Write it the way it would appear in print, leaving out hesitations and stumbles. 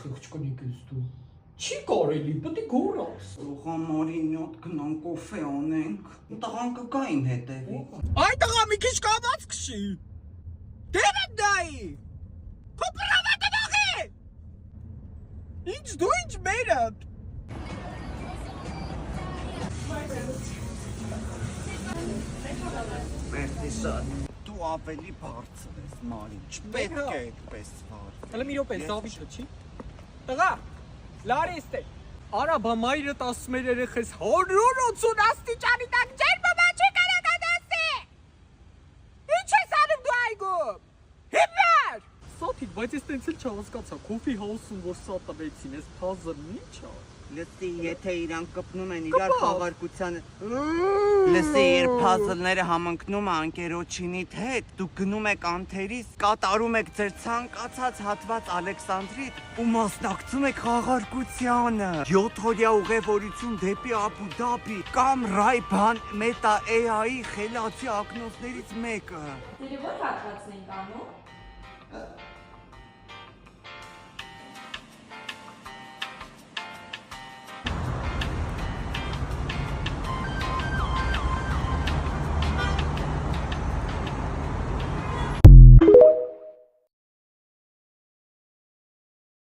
խղճկնիկ ես դու։ Չի կարելի, պետք է գոռաս։ Ողամարի նյոտ գնան կոֆե անենք։ Տղան կգա իմ հետևի։ Այ տղա մի քիչ կամած քշի։ Դեր դայի։ Փոփրավատը դողի։ Ինչ դու ինչ մերդ։ Վերտիսան։ Դու ավելի բարձր ես, Մարի, չպետք է այդպես վարվել։ Հələ մի րոպե, զավիթը չի։ Տղա, լարիստ է։ Արաբա մայրդ ասում էր երեխես 180 աստիճանի տակ ջերմը չի կարող դասի։ Ինչ ես անում դու այգում։ Հիմար։ Սաթիկ, բայց ես տենց էլ չհասկացա, կոֆի հաուսում որ սա տվեցին, ես փազրն ինչ է։ Լսի, եթե իրանք կպնում են իրար խաղարկությանը, լսի, երբ փազլները համընկնում են անկերոջինիդ հետ, դուք գնում եք անթերից, կատարում եք ձեր ցանկացած հատված Ալեքսանդրիդ ու մասնակցում եք խաղարկությանը։ 7 օրյա ուղևորություն դեպի Աբու Դաբի կամ Ռայբան Մետա AI խելացի ակնոցներից մեկը։ Դե որ հատվածն ենք անում։